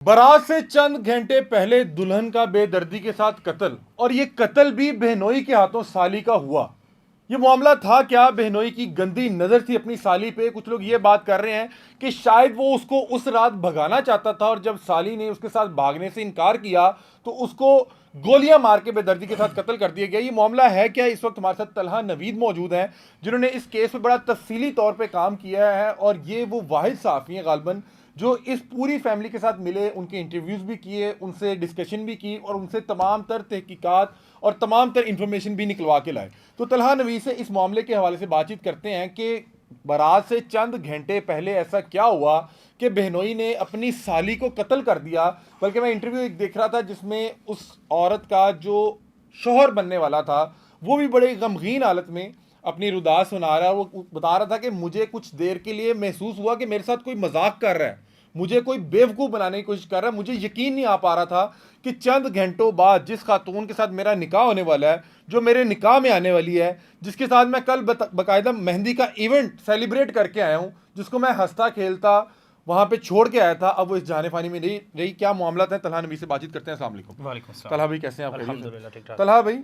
बारात से चंद घंटे पहले दुल्हन का बेदर्दी के साथ कत्ल, और ये कत्ल भी बहनोई के हाथों साली का हुआ। ये मामला था क्या? बहनोई की गंदी नजर थी अपनी साली पे। कुछ लोग ये बात कर रहे हैं कि शायद वो उसको उस रात भगाना चाहता था, और जब साली ने उसके साथ भागने से इनकार किया तो उसको गोलियां मार के बेदर्दी के साथ कत्ल कर दिया गया। ये मामला है क्या? इस वक्त हमारे साथ तलहा नवीद मौजूद हैं, जिन्होंने इस केस पे बड़ा तफसीली तौर पे काम किया है, और ये वो वाहिद साफ़ी हैं गालबन जो इस पूरी फैमिली के साथ मिले, उनके इंटरव्यूज़ भी किए, उनसे डिस्कशन भी की, और उनसे तमाम तर तहकीकात और तमाम तर इंफॉर्मेशन भी निकलवा के लाए। तो तलहा नवीद से इस मामले के हवाले से बातचीत करते हैं कि बारात से चंद घंटे पहले ऐसा क्या हुआ कि बहनोई ने अपनी साली को कत्ल कर दिया। बल्कि मैं इंटरव्यू एक देख रहा था जिसमें उस औरत का जो शोहर बनने वाला था वो भी बड़े गमगीन हालत में अपनी रुदास सुना रहा है। वो बता रहा था कि मुझे कुछ देर के लिए महसूस हुआ कि मेरे साथ कोई मजाक कर रहा है, मुझे कोई बेवकूफ़ बनाने की कोशिश कर रहा है। मुझे यकीन नहीं आ पा रहा था कि चंद घंटों बाद जिस खातून के साथ मेरा निकाह होने वाला है, जो मेरे निकाह में आने वाली है, जिसके साथ मैं कल बाकायदा मेहंदी का इवेंट सेलिब्रेट करके आया हूँ, जिसको मैं हंसता खेलता वहाँ पे छोड़ के आया था, अब वो इस जाने फानी में नहीं रही। क्या मामला था? तलहा नबी से बातचीत करते हैं। अस्सलाम वालेकुम। वालेकुम सलाम। तलहा भाई कैसे हैं आप? अल्हम्दुलिल्लाह ठीक ठाक। तलहा भाई,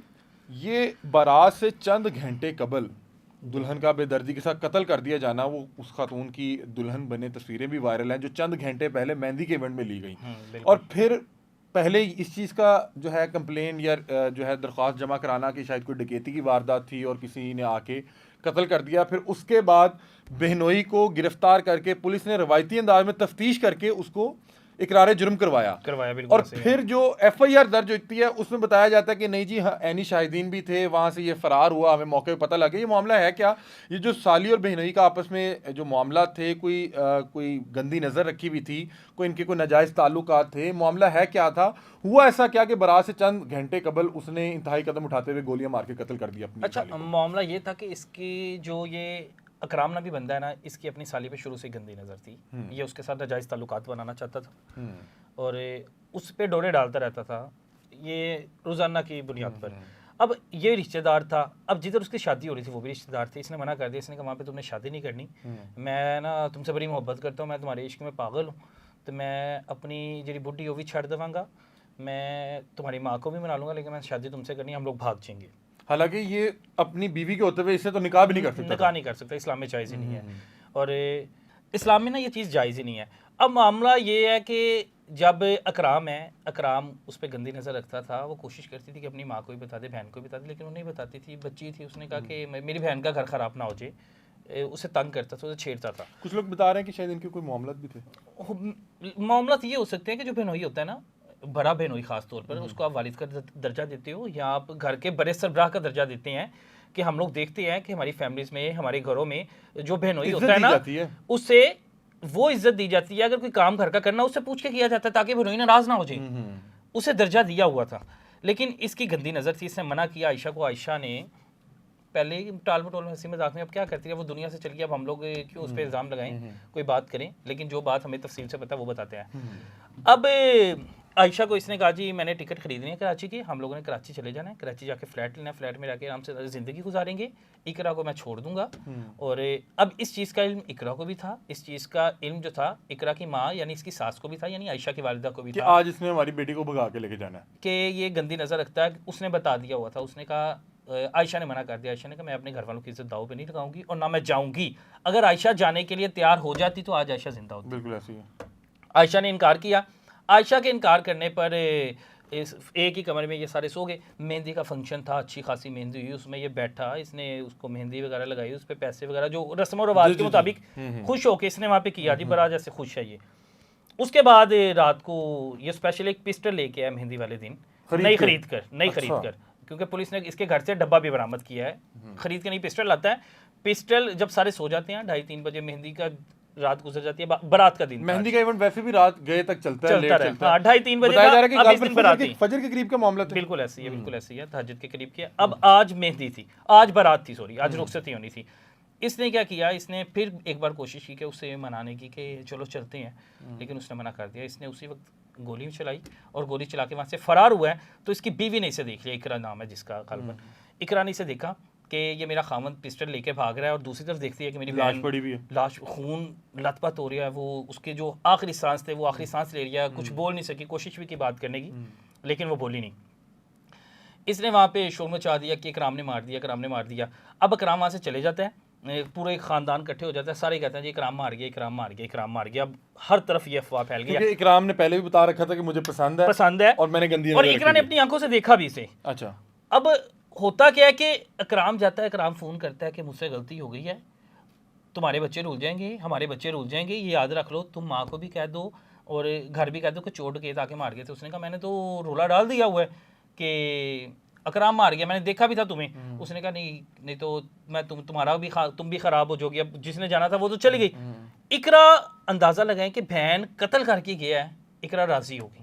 ये बारात से चंद घंटे कबल दुल्हन का बेदर्दी के साथ कत्ल कर दिया जाना, वो उस खातून की दुल्हन बने तस्वीरें भी वायरल हैं जो चंद घंटे पहले मेहंदी के इवेंट में ली गई, और फिर पहले इस चीज़ का जो है कंप्लेन या जो है दरख्वास्त जमा कराना कि शायद कोई डकैती की वारदात थी और किसी ने आके कत्ल कर दिया। फिर उसके बाद बहनोई को गिरफ्तार करके पुलिस ने रवायती अंदाज में तफ्तीश करके उसको इकरार जुर्म करवाया। बिल्कुल और सही है। फिर जो एफआईआर दर्ज होती है उसमें बताया जाता है कि नहीं जी, हाँ, ऐनी शाहिदीन भी थे, वहाँ से ये फरार हुआ, हमें मौके पे पता लगा। ये मामला है क्या? ये जो साली और बहनोई का आपस में जो मामला थे, कोई गंदी नज़र रखी हुई थी, कोई इनके कोई नाजायज़ ताल्लुकात थे, मामला है क्या था? हुआ ऐसा क्या कि बारात से चंद घंटे कबल उसने इंतहाई कदम उठाते हुए गोलियां मार के कत्ल कर दिया अपनी अच्छा, साली को? मामला ये था कि इसकी जो ये अकराम नबी बंदा है ना, इसकी अपनी साली पे शुरू से गंदी नज़र थी। ये उसके साथ नाजायज़ ताल्लुकात बनाना चाहता था और उस पे डोरे डालता रहता था, ये रोज़ाना की बुनियाद पर। अब ये रिश्तेदार था, अब जिधर उसकी शादी हो रही थी वो भी रिश्तेदार थे। इसने मना कर दिया, इसने कहा वहाँ पे तुमने शादी नहीं करनी, मैं ना तुमसे बड़ी मोहब्बत करता हूँ, मैं तुम्हारे इश्क में पागल हूँ, तो मैं अपनी जी बुढ़ी वो भी छड़ देवांगा, मैं तुम्हारी माँ को भी मना लूँगा, लेकिन मैं शादी तुमसे करनी, हम लोग भाग जाएंगे। हालांकि ये अपनी बीवी के होते हुए इससे तो निकाह भी नहीं कर सकता। निकाह नहीं कर सकता, इस्लाम में जायज़ ही नहीं है, और इस्लाम में ना ये चीज़ जायज़ ही नहीं है। अब मामला ये है कि जब अकराम उस पर गंदी नज़र रखता था, वो कोशिश करती थी कि अपनी माँ को भी बता दे, बहन को भी बता दे, लेकिन वो नहीं बताती थी, बच्ची थी। उसने कहा कि मेरी बहन का घर ख़राब ना हो जाए, उसे तंग करता था, उसे छेड़ता था। कुछ लोग बता रहे हैं कि शायद इनके कोई मामलत भी थे। मामला तो ये हो सकते हैं कि जो बहनोई होता है ना, बड़ा बहनोई ख़ास तौर पर, उसको आप वालिद का दर्जा देते हो या आप घर के बड़े सरबराह का दर्जा देते हैं। कि हम लोग देखते हैं कि हमारी फैमिलीज़ में, हमारे घरों में जो बहनोई होता है ना, उससे वो इज्जत दी जाती है। अगर कोई काम घर का करना, उससे पूछ के किया जाता है ताकि बहनोई नाराज़ ना हो जाए, उसे दर्जा दिया हुआ था। लेकिन इसकी गंदी नज़र थी, इसने मना किया आयशा को। आयशा ने पहले टाल मटोल में, हंसी मजाक में, अब क्या करती है वो दुनिया से चली गई, अब हम लोग क्यों उस पर इल्ज़ाम लगाएं, कोई बात करें। लेकिन जो बात हमें तफसील से पता है वो बताते हैं। अब आयशा को इसने कहा जी मैंने टिकट खरीदनी है कराची की, हम लोगों ने कराची चले जाना है, कराची जाके फ्लैट लेना है, फ्लैट में जाके आराम से ज़िंदगी गुजारेंगे, इकरा को मैं छोड़ दूंगा। और अब इस चीज़ का इल्म इकरा को भी था, इस चीज़ का इल्म जो था इकरा की माँ यानी इसकी सास को भी था, यानी आयशा की वालिदा को भी था, आज इसने हमारी बेटी को भगा के लेके जाना है, कि ये गंदी नज़र रखता है। उसने बता दिया हुआ था। उसने कहा, आयशा ने मना कर दिया। आयशा ने कहा मैं अपने घर वालों की इज्जत दाव पे नहीं लगाऊंगी और ना मैं जाऊंगी। अगर आयशा जाने के लिए तैयार हो जाती तो आज आयशा जिंदा होती। बिल्कुल ऐसी है। आयशा ने इनकार किया। आयशा के इनकार करने पर इस एक ही कमरे में ये सारे सो गए। मेहंदी का फंक्शन था, अच्छी खासी मेहंदी हुई, उसमें ये बैठा, इसने उसको मेहंदी वगैरह लगाई, उस पर पैसे वगैरह जो रस्म और रवाज के मुताबिक खुश होके इसने वहाँ पे किया जी, बड़ा जैसे खुश है ये। उसके बाद रात को ये स्पेशल एक पिस्टल लेके आया मेहंदी वाले दिन, नहीं खरीद कर, क्योंकि पुलिस ने इसके घर से डब्बा भी बरामद किया है। खरीद के नहीं, पिस्टल लाता है। पिस्टल जब सारे सो जाते हैं 2:30-3 बजे, मेहंदी का रात गुजर जाती है, बारात का दिन, मेहंदी का इवेंट वैसे भी रात गए तक चलता है, लेट चलता है। 2:30-3 बजे फजर के करीब का मामला था। बिल्कुल ऐसी है, बिल्कुल ऐसी है, तहज्जुद के करीब की। अब आज मेहंदी थी, आज बारात थी, सॉरी, आज रुखसती होनी थी। इसने क्या किया, इसने फिर एक बार कोशिश की कि उसे मनाने की कि चलो चलते हैं, लेकिन उसने मना कर दिया। इसने उसी वक्त गोली चलाई और गोली चला के वहाँ से फरार हुआ है। तो इसकी बीवी ने इसे देख लिया, इकरा नाम है जिसका, इकरा ने इसे देखा, कि ये मेरा खामन पिस्टल लेके भाग रहा है और दूसरी तरफ देखती है कि मेरी लाश बहन पड़ी भी है। लाश खून लथपथ हो रहा है, वो उसके जो आखिरी सांस थे वो आखिरी सांस ले लिया, कुछ बोल नहीं सकी, कोशिश भी की बात करने की लेकिन वो बोली नहीं। इसने वहाँ पे शोर मचा दिया कि इकराम ने मार दिया, इकराम ने मार दिया। अब इकराम वहाँ से चले जाता है, पूरा एक खानदान इकट्ठे हो जाता है, सारे कहते हैं जी इकराम मार गया, इकराम मार गया, इकराम मार गया। अब हर तरफ ये अफवाह फैल गई क्योंकि इकराम ने पहले भी बता रखा था कि मुझे पसंद है और मैंने गंदी और नजर इकरा ने रखी अपनी आंखों से देखा भी इसे। अच्छा। अब होता क्या है कि इकराम जाता है, इकराम फ़ोन करता है कि मुझसे गलती हो गई है, तुम्हारे बच्चे रुल जाएंगे, हमारे बच्चे रुल जाएंगे, ये याद रख लो, तुम माँ को भी कह दो और घर भी कह दो कि चोट के ताकि मार गए थे। उसने कहा मैंने तो रोला डाल दिया हुआ है कि इकराम मार गया, मैंने देखा भी था तुम्हें। उसने कहा नहीं तो मैं तुम्हारा भी तुम भी ख़राब हो जाओगी, अब जिसने जाना था वो तो चली गई। इकरा अंदाज़ा लगाएं कि बहन कत्ल करके गया है, इकरा राज़ी होगी,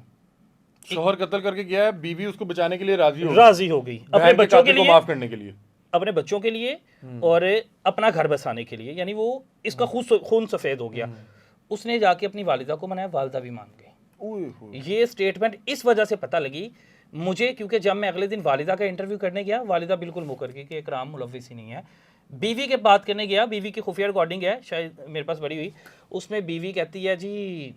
शोहर कत्ल करके गया है, बीवी उसको बचाने के लिए राजी हो गई अपने बच्चों के लिए, माफ करने के लिए, अपने बच्चों के लिए और अपना घर बसाने के लिए, यानी वो इसका खून सफ़ेद हो गया। उसने जाके अपनी वालिदा को मनाया, वालिदा भी मान गई। ये स्टेटमेंट इस वजह से पता लगी मुझे, क्योंकि जब मैं अगले दिन वालिदा का इंटरव्यू करने गया, वालिदा बिल्कुल मुकर गई कि इकराम मुलव्विस ही नहीं है। बीवी के बात करने गया, बीवी की खुफिया रिकॉर्डिंग है, शायद मेरे पास बड़ी हुई, उसमें बीवी कहती है जी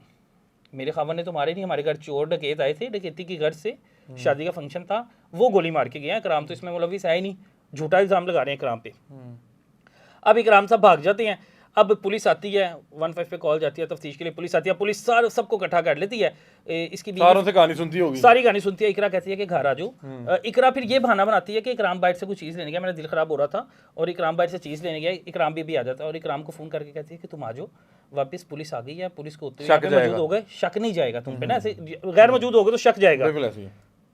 मेरे खावन ने तो मारे नहीं, हमारे घर चोर डकैत आए थे, डकैती के घर से शादी का फंक्शन था, वो गोली मार के गया, इकराम तो इसमें मुलव्विस है ही नहीं, झूठा इल्ज़ाम लगा रहे हैं इकराम पे। अब इकराम साहब भाग जाते हैं। अब पुलिस आती है, 15 पे कॉल जाती है तफ्तीश के लिए, पुलिस आती है, पुलिस सबको इकट्ठा कर लेती है। इसकी सारों से कहानी सुनती होगी, सारी कहानी सुनती है। इकरा कहती है कि घर आ जाओ। इकरा फिर ये बहाना बनाती है कि इकराम बाइट से कुछ चीज़ लेने गया, मेरा दिल ख़राब हो रहा था और इकराम बाइट से चीज़ लेने गया। इकराम भी आ जाता है और इकराम को फ़ोन करके कहती है कि तुम आ जाओ वापस, पुलिस आ गई है, पुलिस को मौजूद हो गए, शक नहीं जाएगा तुम पे ना, ऐसे गैर मौजूद हो गए तो शक जाएगा। बिल्कुल ऐसे ही।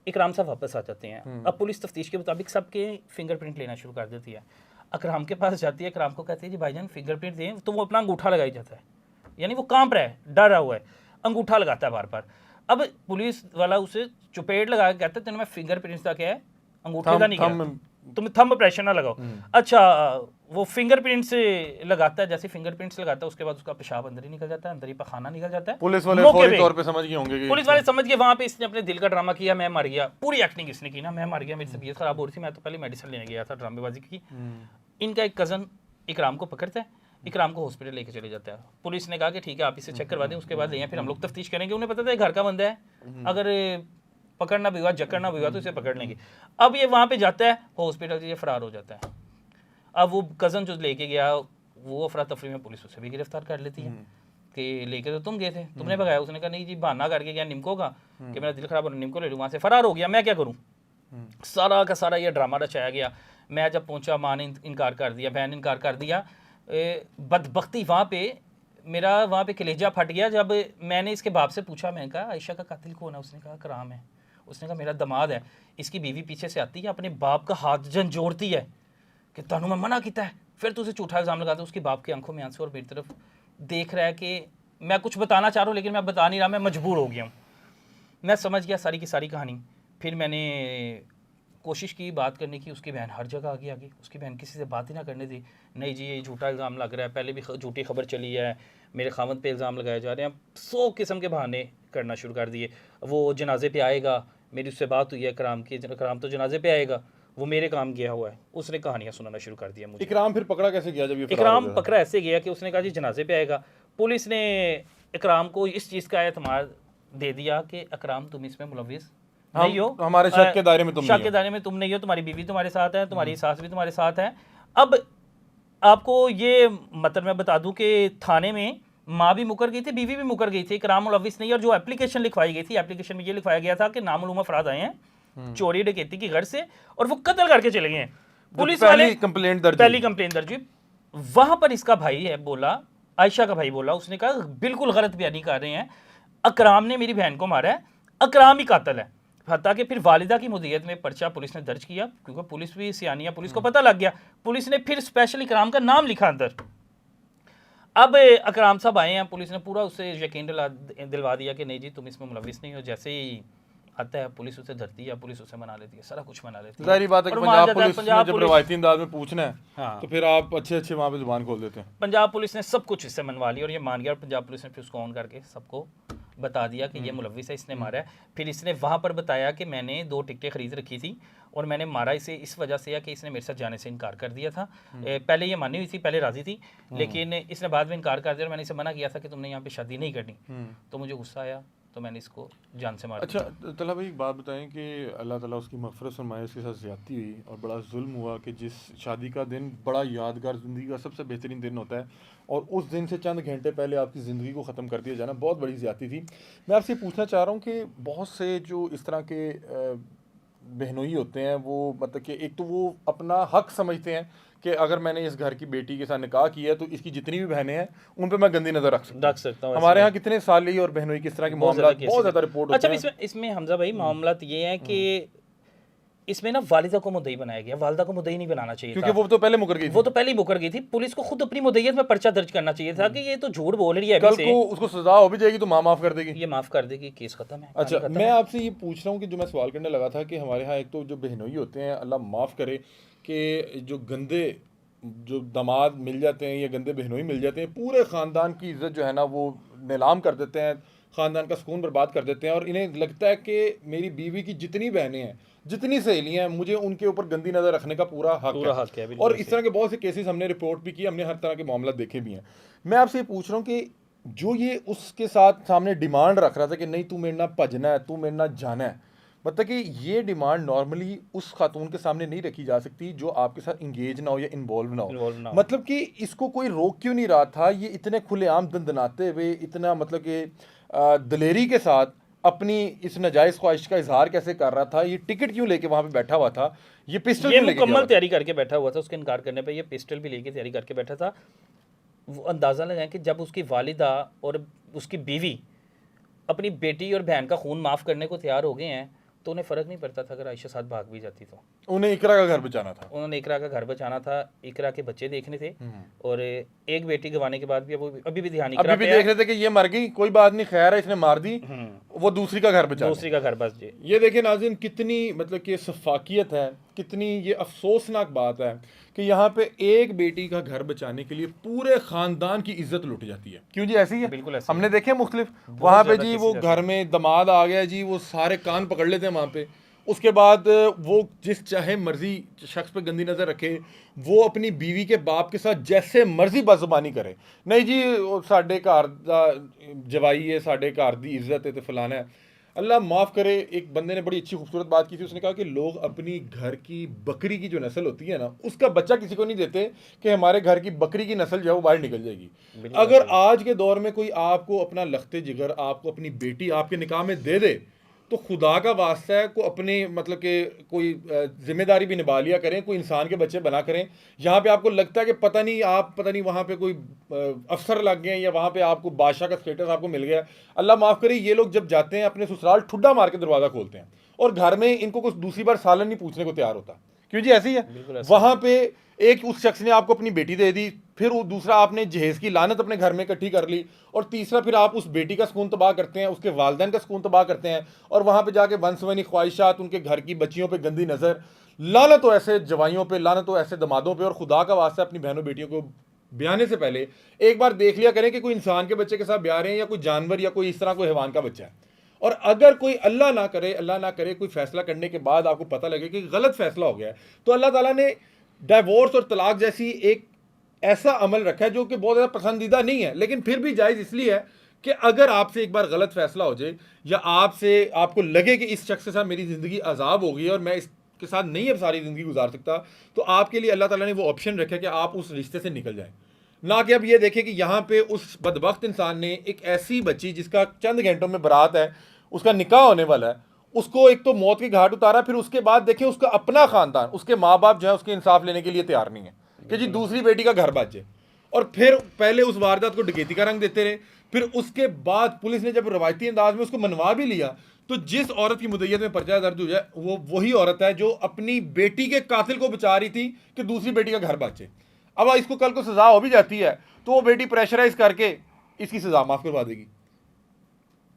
इकराम साहब वापस आ जाते हैं। अब पुलिस तफ्तीश के मुताबिक सबके फिंगरप्रिंट लेना शुरू कर देती है। इकराम के पास जाती है, इकराम को कहती है जी भाईजान फिंगरप्रिंट दें, तो वो अपना अंगूठा लगाई जाता है, यानी वो कांप रहा है, डर रहा हुआ है, अंगूठा लगाता है बार बार। अब पुलिस वाला उसे चुपेट लगा के कहता है तेने मैं फिंगरप्रिंट्स का क्या है, अंगूठे का नहीं किया, तुम थंब प्रेशर ना लगाओ। अच्छा, वो फिंगरप्रिंट्स लगाता है, जैसे फिंगरप्रिंट्स लगाता है उसके बाद उसका पेशाब अंदर ही निकल जाता है, अंदर ही पखाना निकल जाता है। पुलिस वाले फौरी तौर पे समझ गए होंगे कि पुलिस वाले समझ गए, वहां पे इसने अपने दिल का ड्रामा किया, मैं मर गया, पूरी एक्टिंग इसने की ना, मैं मर गया, मेरी तबीयत खराब हो रही थी, मैं तो पहले मेडिसिन लेने गया था, ड्रामेबाजी की। इनका एक कज़न इकराम को पकड़ता है, इकराम को हॉस्पिटल लेके चले जाता है। पुलिस ने कहा कि ठीक है आप इसे चेक करवा दें, उसके बाद ले फिर हम लोग तफ्तीश करेंगे। उन्हें पता था घर का बंदा है, अगर पकड़ना भी हुआ, जकड़ना भी हुआ तो इसे पकड़ लेंगे। अब ये वहाँ पे जाता है हॉस्पिटल से, ये फरार हो जाता है। अब वो कज़न जो लेके गया, वो अफरा तफरी में पुलिस उसे भी गिरफ्तार कर लेती है कि लेके तो तुम गए थे, तुमने भगाया। उसने कहा नहीं जी, बहाना करके गया निमको का कि मेरा दिल खराब हो, निमको ले लूँ, वहाँ से फरार हो गया, मैं क्या करूँ। सारा का सारा ये ड्रामा रचाया गया। मैं जब पहुंचा, माँ ने इनकार कर दिया, बहन ने इनकार कर दिया। बदबख्ती वहाँ पे मेरा वहाँ पे कलेजा फट गया जब मैंने इसके बाप से पूछा, मैंने कहा आयशा का कातिल कौन है। उसने कहा इकराम है। उसने कहा मेरा दमाद है। इसकी बीवी पीछे से आती है, अपने बाप का हाथ झंझोड़ती है कि तानू मैं मना किया है, फिर तुझे झूठा इल्ज़ाम लगाता है। उसकी बाप की आंखों में आंसू और मेरी तरफ देख रहा है कि मैं कुछ बताना चाह रहा हूँ लेकिन मैं बता नहीं रहा, मैं मजबूर हो गया हूँ। मैं समझ गया सारी की सारी कहानी। फिर मैंने कोशिश की बात करने की, उसकी बहन हर जगह आगे, उसकी बहन किसी से बात ही ना करने दी। नहीं जी ये झूठा इल्ज़ाम लग रहा है, पहले भी झूठी खबर चली है, मेरे खामद पे इल्ज़ाम लगाए जा रहे हैं। 100 किस्म के बहाने करना शुरू कर दिए। वो जनाजे पे आएगा, मेरी उससे बात हुई है इकराम की, इकराम तो जनाजे पे आएगा, वो मेरे काम गया हुआ है। उसने कहानियाँ सुनाना शुरू कर दिया मुझे। इकराम फिर पकड़ा कैसे गया जब ये इकराम पकड़ा ऐसे गया कि उसने कहा जी जनाजे पे आएगा। पुलिस ने इकराम को इस चीज़ का एतमाद दे दिया कि इकराम तुम इसमें मुलव्विस नहीं हो, हमारे शक के दायरे में तुम शक के दायरे में तुम नहीं हो, तुम्हारी बीवी तुम्हारे साथ है, तुम्हारी सास भी तुम्हारे साथ है। अब आपको ये मतलब मैं बता दूं कि थाने में माँ भी मुकर गई थी, बीवी भी मुकर गई थी, इकराम मुलव्विस नहीं। और जो एप्लीकेशन लिखवाई गई थी, एप्लीकेशन में ये लिखवाया गया था कि नामालूम अफराद आए हैं चोरी डकैती की घर से और वो कत्ल करके चले गए हैं। पुलिस वाले पहली कंप्लेंट दर्ज हुई। वहां पर इसका भाई है बोला, आयशा का भाई बोला, उसने कहा बिल्कुल गलत बयानी कर रहे हैं, इकराम ने मेरी बहन को मारा है, इकराम ही कातिल है। हत्ता कि फिर वालिदा की मुद्दत में पर्चा पुलिस ने दर्ज किया, क्योंकि पुलिस भी सियानी है, पुलिस को पता लग गया। पुलिस ने फिर स्पेशल इकराम का नाम लिखा अंदर। अब इकराम साहब आए हैं, पुलिस ने पूरा उससे यकीन दिलवा दिया कि नहीं जी तुम इसमें मुलव्विस नहीं हो। जैसे ही आता है पुलिस उसे धरती है, पुलिस उसे मना लेती है, सारा कुछ मना लेती है। जाहिर बात है कि पंजाब पुलिस ने जब रवायती अंदाज में पूछना है तो फिर आप अच्छे अच्छे वहाँ पे जुबान खोल देते हैं। पंजाब पुलिस ने सब कुछ इससे मनवा लिया और ये मान गया। और पंजाब पुलिस ने फिर उसको ऑन करके सबको बता दिया कि ये मुलव्विस है, इसने मारा है। फिर इसने वहाँ पर बताया कि मैंने 2 टिकटें खरीद रखी थी और मैंने मारा इसे इस वजह से कि इसने मेरे साथ जाने से इनकार कर दिया था। पहले ये मानी हुई थी, पहले राजी थी, लेकिन इसने बाद में इनकार कर दिया और मैंने इसे मना किया था कि तुमने यहाँ पे शादी नहीं करनी। तो मुझे गुस्सा आया तो मैंने इसको जान से मार अच्छा तला भाई, एक बात बताएं कि अल्लाह ताला उसकी मग़फ़िरत फरमाए, उसके साथ ज़्यादती हुई और बड़ा जुल्म हुआ कि जिस शादी का दिन बड़ा यादगार ज़िंदगी का सबसे बेहतरीन दिन होता है और उस दिन से चंद घंटे पहले आपकी ज़िंदगी को ख़त्म कर दिया जाना बहुत बड़ी ज़्यादती थी। मैं आपसे पूछना चाह रहा हूँ कि बहुत से जो इस तरह के बहनोई होते हैं, वो मतलब कि एक तो वो अपना हक समझते हैं कि अगर मैंने इस घर की बेटी के साथ निकाह किया है तो इसकी जितनी भी बहनें हैं उन पे मैं गंदी नज़र रख सकता हूँ। हमारे यहाँ कितने साली और बहनोई किस तरह के मामला बहुत ज़्यादा रिपोर्ट होते हैं। अच्छा, इसमें हमजा भाई मामला ये है कि इसमें ना वालिदा को मुद्दई बनाया गया, वालिदा को मुद्दई नहीं बनाना चाहिए क्योंकि वो तो पहले मुकर गई थी। वो तो पहले ही मुकर गई थी। पुलिस को खुद अपनी मुद्दईयत में पर्चा दर्ज करना चाहिए था कि ये तो झूठ बोल रही है, कल को उसको सजा हो भी जाएगी तो माँ माफ कर देगी, ये माफ कर देगी, केस खत्म है। अच्छा मैं आपसे ये पूछ रहा हूँ कि जो मैं सवाल करने लगा था कि हमारे यहाँ एक तो जो बहनोई होते हैं, अल्लाह माफ़ करे, कि जो गंदे जो दामाद मिल जाते हैं या गंदे बहनोई मिल जाते हैं, पूरे ख़ानदान की इज़्ज़त जो है ना वो नीलाम कर देते हैं, ख़ानदान का सुकून बर्बाद कर देते हैं और इन्हें लगता है कि मेरी बीवी की जितनी बहनें हैं, जितनी सहेलियां हैं, मुझे उनके ऊपर गंदी नज़र रखने का पूरा हक है। और इस तरह के बहुत से केसेस हमने रिपोर्ट भी किए, हमने हर तरह के मामला देखे भी हैं। मैं आपसे ये पूछ रहा हूँ कि जो ये उसके साथ सामने डिमांड रख रहा था कि नहीं तू मेरे ना भजना है, तू मेरे ना जाना है, मतलब कि ये डिमांड नॉर्मली उस खातून के सामने नहीं रखी जा सकती जो आपके साथ इंगेज ना हो या इन्वॉल्व ना हो। मतलब कि इसको कोई रोक क्यों नहीं रहा था? ये इतने खुलेआम दंदनाते हुए, इतना मतलब कि दलेरी के साथ अपनी इस नाजायज़ ख्वाहिश का इजहार कैसे कर रहा था? ये टिकट क्यों लेके वहाँ पे बैठा हुआ था? ये पिस्टल क्यों लेके मुकम्मल तैयारी करके बैठा हुआ था? उसके इनकार करने पे ये पिस्टल भी लेके तैयारी करके बैठा था। वो अंदाज़ा लगाएं कि जब उसकी वालिदा और उसकी बीवी अपनी बेटी और बहन का खून माफ़ करने को तैयार हो गए हैं तो उन्हें फ़र्क नहीं पड़ता था अगर आयशा साथ भाग भी जाती तो। उन्हें इकरा का घर बचाना था, उन्होंने इकरा का घर बचाना था, इकरा के बच्चे देखने थे और एक बेटी गंवाने के बाद भी वो अभी भी ध्यान इकरा पे देख रहे थे कि ये मर गई, कोई बात नहीं, खैर है, इसने मार दी, वो दूसरी का घर बचा, दूसरी का घर बच जाए। ये देखिए नाज़रीन, कितनी मतलब कि सफाकियत है, कितनी ये अफसोसनाक बात है कि यहाँ पे एक बेटी का घर बचाने के लिए पूरे खानदान की इज्जत लुट जाती है। क्यों जी? ऐसी है, बिल्कुल ऐसी हमने देखे मुख्तलिफ। वहाँ पे जी वो घर में दामाद आ गया जी, वो सारे कान पकड़ लेते हैं वहाँ पे। उसके बाद वो जिस चाहे मर्जी शख्स पे गंदी नज़र रखे, वो अपनी बीवी के बाप के साथ जैसे मर्जी बदजुबानी करे, नहीं जी साडे घर दा जवाई है, साडे घर दी इज्जत है तो फलाना है। अल्लाह माफ़ करे, एक बंदे ने बड़ी अच्छी खूबसूरत बात की थी, उसने कहा कि लोग अपनी घर की बकरी की जो नस्ल होती है ना, उसका बच्चा किसी को नहीं देते कि हमारे घर की बकरी की नस्ल जो है वो बाहर निकल जाएगी। अगर आज के दौर में कोई आपको अपना लख्ते जिगर, आपको अपनी बेटी आपके निकाह में दे दे तो खुदा का वास्ता है को अपने मतलब कि कोई जिम्मेदारी भी निभा लिया करें, कोई इंसान के बच्चे बना करें। यहाँ पे आपको लगता है कि पता नहीं वहाँ पे कोई अफसर लग गए या वहाँ पे आपको बादशाह का स्टेटस आपको मिल गया, अल्लाह माफ़ करे, ये लोग जब जाते हैं अपने ससुराल ठुड्डा मार के दरवाज़ा खोलते हैं और घर में इनको कुछ दूसरी बार सालन नहीं पूछने को तैयार होता। क्यों जी? ऐसी है। वहाँ पे एक उस शख्स ने आपको अपनी बेटी दे दी, फिर वो दूसरा आपने जहेज की लानत अपने घर में इकट्ठी कर ली, और तीसरा फिर आप उस बेटी का सुकून तबाह करते हैं, उसके वालिदैन का सुकून तबाह करते हैं, और वहाँ पे जाके वंशवनी ख्वाहिशात, उनके घर की बच्चियों पे गंदी नज़र, लानत तो ऐसे जवाइयों पे, लानत तो ऐसे दमादों पे। और खुदा का वास्ता अपनी बहनों बेटियों को ब्याहने से पहले एक बार देख लिया करें कि कोई इंसान के बच्चे के साथ ब्याह रहे हैं या कोई जानवर या कोई इस तरह कोई हैवान का बच्चा है। और अगर कोई अल्लाह ना करे कोई फैसला करने के बाद आपको पता लगे कि गलत फैसला हो गया है, तो अल्लाह ताला ने डाइवोर्स और तलाक जैसी एक ऐसा अमल रखा है जो कि बहुत ज़्यादा पसंदीदा नहीं है, लेकिन फिर भी जायज़ इसलिए है कि अगर आपसे एक बार गलत फैसला हो जाए या आपको लगे कि इस शख्स के साथ मेरी ज़िंदगी अजाब हो गई और मैं इसके साथ नहीं अब सारी ज़िंदगी गुजार सकता, तो आपके लिए अल्लाह ताला ने वो ऑप्शन रखा कि आप उस रिश्ते से निकल जाएं। ना कि अब ये देखें कि यहाँ पे उस बदबख्त इंसान ने एक ऐसी बच्ची जिसका चंद घंटों में बारात है, उसका निकाह होने वाला है, उसको एक तो मौत के घाट उतारा, फिर उसके बाद देखें उसका अपना खानदान, उसके माँ बाप जो है उसके इंसाफ लेने के लिए तैयार नहीं है कि जी दूसरी बेटी का घर बाजे। और फिर पहले उस वारदात को डकैती का रंग देते रहे, फिर उसके बाद पुलिस ने जब रवायती अंदाज में उसको मनवा भी लिया, तो जिस औरत की मुद्दत में पर्चा दर्ज हो जाए वो वही औरत है जो अपनी बेटी के कातिल को बचा रही थी कि दूसरी बेटी का घर बाजे। अब इसको कल को सजा हो भी जाती है तो वो बेटी प्रेशराइज करके इसकी सजा माफ करवा देगी।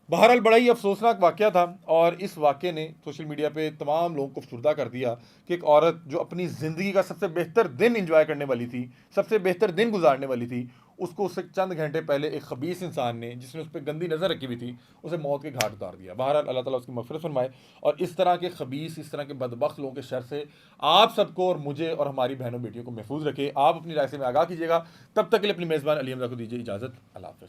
बहरहाल बड़ा ही अफसोसनाक वाक़या था और इस वाक़े ने सोशल मीडिया पे तमाम लोगों को अफसरदा कर दिया कि एक औरत जो अपनी ज़िंदगी का सबसे बेहतर दिन इंजॉय करने वाली थी, सबसे बेहतर दिन गुजारने वाली थी, उसको उससे चंद घंटे पहले एक खबीस इंसान ने, जिसने उस पर गंदी नज़र रखी हुई थी, उसे मौत के घाट उतार दिया। बहरहाल अल्लाह ताला उसकी मग़फ़िरत फरमाए और इस तरह के खबीस, इस तरह के बदबख्त लोगों के शर से आप सबको और मुझे और हमारी बहनों बेटियों को महफूज रखे। आप अपनी राय से में आगाह कीजिएगा। तब तक के लिए अपनी मेज़बान अली हमज़ा को दीजिए इजाज़त। अल्लाह हाफ़िज़।